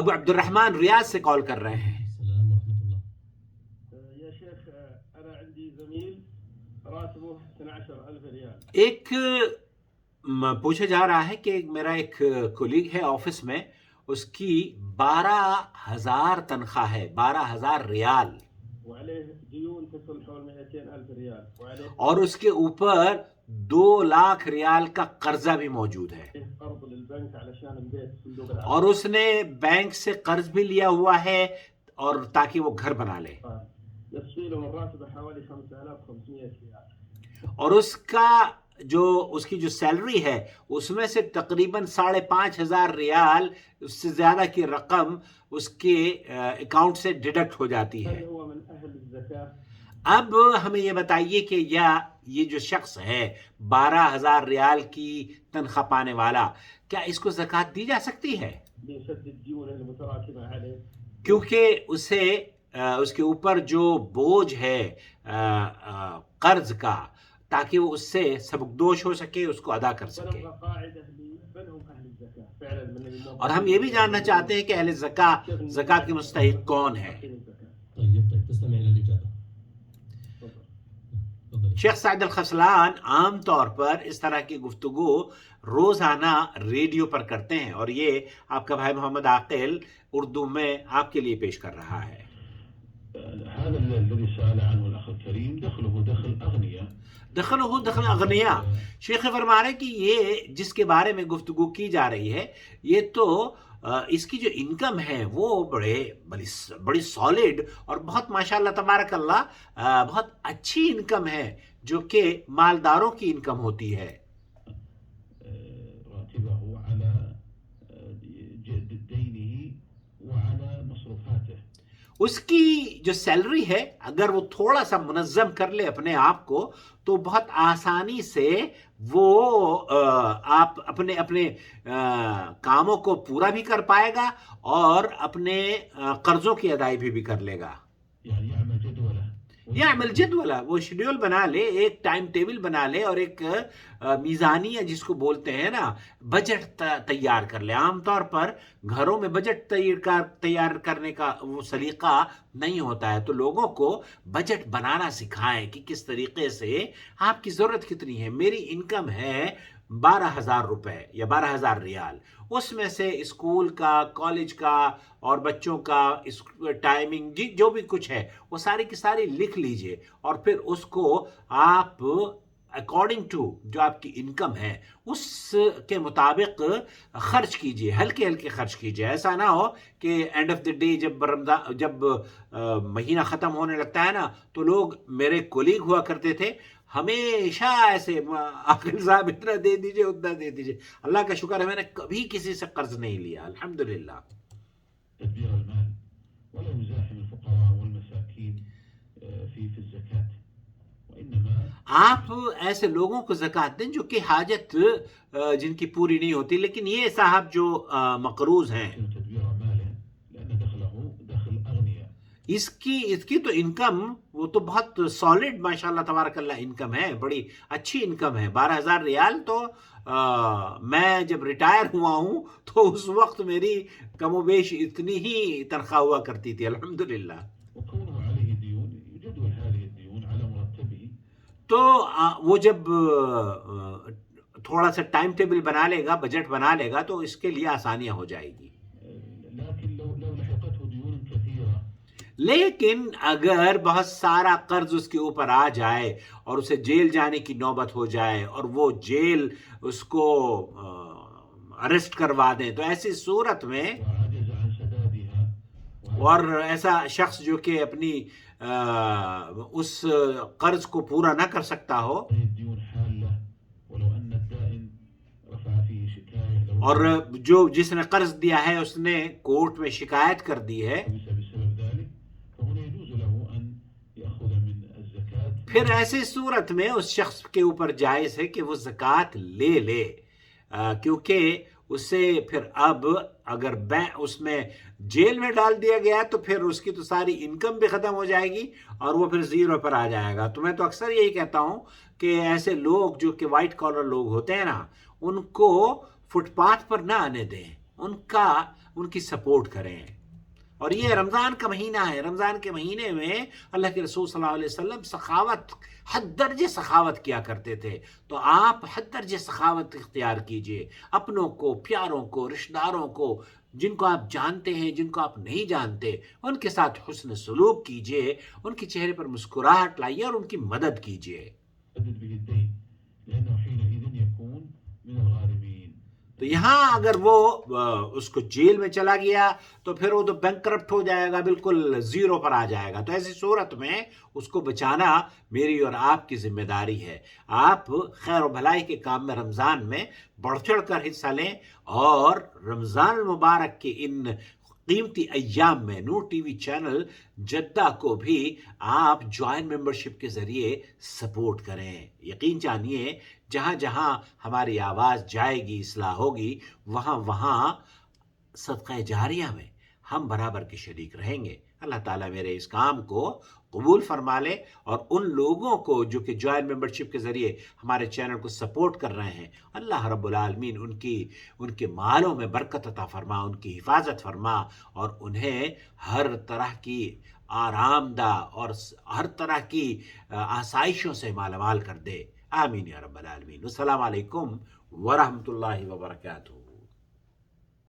ابو عبد الرحمن ریاض سے کال کر رہے ہیں. السلام ورحمۃ اللہ. يا شيخ أنا عندي زميل راتبه 12,000 ريال. ایک پوچھا جا رہا ہے کہ میرا ایک کولیگ ہے آفس میں، اس کی 12,000 تنخواہ ہے، 12,000 ریال، وعليه ديون تصل حول 200,000 ريال، وعليه اور اس کے اوپر 2 لاکھ ریال کا قرضہ بھی موجود ہے، قرض للبنك علشان البيت صندوق العقد. اور اس نے بینک سے قرض بھی لیا ہوا ہے اور تاکہ وہ گھر بنا لے، يصفي له من راتبه حوالي 5,500 ريال. اور اس کی جو سیلری ہے اس میں سے تقریباً 5,500 ریال، اس سے زیادہ کی رقم اس کے اکاؤنٹ سے ڈیڈکٹ ہو جاتی ہے. هل هو من أهل الزكاة؟ اب ہمیں یہ بتائیے کہ یہ جو شخص ہے 12,000 ریال کی تنخواہ پانے والا، کیا اس کو زکوٰۃ دی جا سکتی ہے؟ لسد الديون المتراكمة عليه. کیونکہ اس کے اوپر جو بوجھ ہے قرض کا، تاکہ وہ اس سے سبکدوش ہو سکے، اس کو ادا کر سکے. ونبقى قاعدة من هم أهل الزكاة فعلا من الموظفين. اور ہم یہ بھی جاننا چاہتے ہیں کہ اہل زکوٰۃ کے مستحق کون ہے. طيب تستمع إلى الإجابة. تفضل. شیخ سعد الخسلان عام طور پر اس طرح کی گفتگو روزانہ ریڈیو پر کرتے ہیں، اور یہ آپ کا بھائی محمد عاقل اردو میں آپ کے لیے پیش کر رہا ہے. هذا الذي سأل عنه الأخ الكريم دخله دخل أغنياء. دخل اغنیا. شیخ فرما رہے کہ یہ جس کے بارے میں گفتگو کی جا رہی ہے، یہ تو اس کی جو انکم ہے وہ بڑی سالڈ اور بہت ماشاءاللہ تبارک اللہ بہت اچھی انکم ہے، جو کہ مالداروں کی انکم ہوتی ہے. راتبه على دينه وعلى مصروفاته. اس کی جو سیلری ہے اگر وہ تھوڑا سا منظم کر لے اپنے آپ کو، تو بہت آسانی سے وہ آپ اپنے کاموں کو پورا بھی کر پائے گا اور اپنے قرضوں کی ادائیگی بھی کر لے گا. يعني يعمل جدوله. عمل جدول، وہ شیڈیول بنا لے، ایک ٹائم ٹیبل بنا لے، اور ایک میزانیہ جس کو بولتے ہیں نا، بجٹ تیار کر لے. عام طور پر گھروں میں بجٹ تیار کرنے کا وہ سلیقہ نہیں ہوتا ہے، تو لوگوں کو بجٹ بنانا سکھائیں کہ کس طریقے سے آپ کی ضرورت کتنی ہے. میری انکم ہے 12,000 روپے یا 12,000 ریال، اس میں سے اسکول کا، کالج کا اور بچوں کا ٹائمنگ جو بھی کچھ ہے وہ ساری کی ساری لکھ لیجئے، اور پھر اس کو آپ اکارڈنگ ٹو جو آپ کی انکم ہے اس کے مطابق خرچ کیجئے، ہلکے ہلکے خرچ کیجئے. ایسا نہ ہو کہ اینڈ آف دی ڈے جب مہینہ ختم ہونے لگتا ہے نا، تو لوگ، میرے کولیگ ہوا کرتے تھے، ہمیشہ ایسے عاقل صاحب اتنا دے دیجئے اتنا دے دیجئے. اللہ کا شکر ہے میں نے کبھی کسی سے قرض نہیں لیا الحمدللہ. تدبير المال ولا يزاحم الفقراء والمساكين في الزكاة، وإنما آپ ایسے لوگوں کو زکوٰۃ دیں جو کہ حاجت جن کی پوری نہیں ہوتی. لیکن یہ صاحب جو مقروض ہیں، تدبير ماله لأن دخله دخل أغنياء. اس کی تو انکم وہ تو بہت سالڈ ماشاءاللہ تبارک اللہ انکم ہے، بڑی اچھی انکم ہے. 12,000 ریال تو میں جب ریٹائر ہوا ہوں تو اس وقت میری کم و بیش اتنی ہی تنخواہ ہوا کرتی تھی الحمدللہ. وكونه عليه ديون يجدول هذه الديون على مرتبه. تو وہ جب تھوڑا سا ٹائم ٹیبل بنا لے گا، بجٹ بنا لے گا، تو اس کے لیے آسانیاں ہو جائے گی. لكن لو لحقته ديون كثيرة. لیکن اگر بہت سارا قرض اس کے اوپر آ جائے اور اسے جیل جانے کی نوبت ہو جائے اور وہ جیل اس کو اریسٹ کروا دیں، تو ایسی صورت میں، وعجز عن سدادها. اور ایسا شخص جو کہ اپنی اس قرض کو پورا نہ کر سکتا ہو، الديون حالة ولو أن الدائن رفع فيه شكاية اور جس نے قرض دیا ہے اس نے کورٹ میں شکایت کر دی ہے، بسبب ذلك فهنا يجوز له أن يأخذ من الزكاة. پھر ایسی صورت میں اس شخص کے اوپر جائز ہے کہ وہ زکوٰۃ لے لے، کیونکہ اسے پھر اب اگر اس میں جیل میں ڈال دیا گیا تو پھر اس کی تو ساری انکم بھی ختم ہو جائے گی اور وہ پھر زیرو پر آ جائے گا. تو میں تو اکثر یہی کہتا ہوں کہ ایسے لوگ جو کہ وائٹ کالر لوگ ہوتے ہیں نا، ان کو فٹ پاتھ پر نہ آنے دیں. ان کا ان کی سپورٹ کریں. اور یہ رمضان کا مہینہ ہے. رمضان کے مہینے میں اللہ کے رسول صلی اللہ علیہ وسلم سخاوت، حد درجے سخاوت کیا کرتے تھے. تو آپ حد درجے سخاوت اختیار کیجئے. اپنوں کو، پیاروں کو، رشتہ داروں کو، جن کو آپ جانتے ہیں، جن کو آپ نہیں جانتے، ان کے ساتھ حسن سلوک کیجئے. ان کے چہرے پر مسکراہٹ لائیے اور ان کی مدد کیجئے. يسدد به الدين لأنه حينئذ يكون من الغارمين. تو یہاں اگر وہ اس کو جیل میں چلا گیا تو پھر وہ تو بینکرپٹ ہو جائے گا، بالکل زیرو پر آ جائے گا. تو ایسی صورت میں اس کو بچانا میری اور آپ کی ذمہ داری ہے. آپ خیر و بھلائی کے کام میں رمضان میں بڑھ چڑھ کر حصہ لیں، اور رمضان المبارک کے ان قیمتی ایام میں نور ٹی وی چینل جدہ کو بھی آپ جوائن ممبرشپ کے ذریعے سپورٹ کریں. یقین جانیے جہاں جہاں ہماری آواز جائے گی، اصلاح ہوگی، وہاں وہاں صدقہ جاریہ میں ہم برابر کے شریک رہیں گے. اللہ تعالیٰ میرے اس کام کو قبول فرما لے، اور ان لوگوں کو جو کہ جوائن ممبرشپ کے ذریعے ہمارے چینل کو سپورٹ کر رہے ہیں، اللہ رب العالمین ان کے مالوں میں برکت عطا فرما، ان کی حفاظت فرما، اور انہیں ہر طرح کی آرام دہ اور ہر طرح کی آسائشوں سے مالا مال کر دے. آمین یا رب العالمین. السلام علیکم ورحمۃ اللہ وبرکاتہ.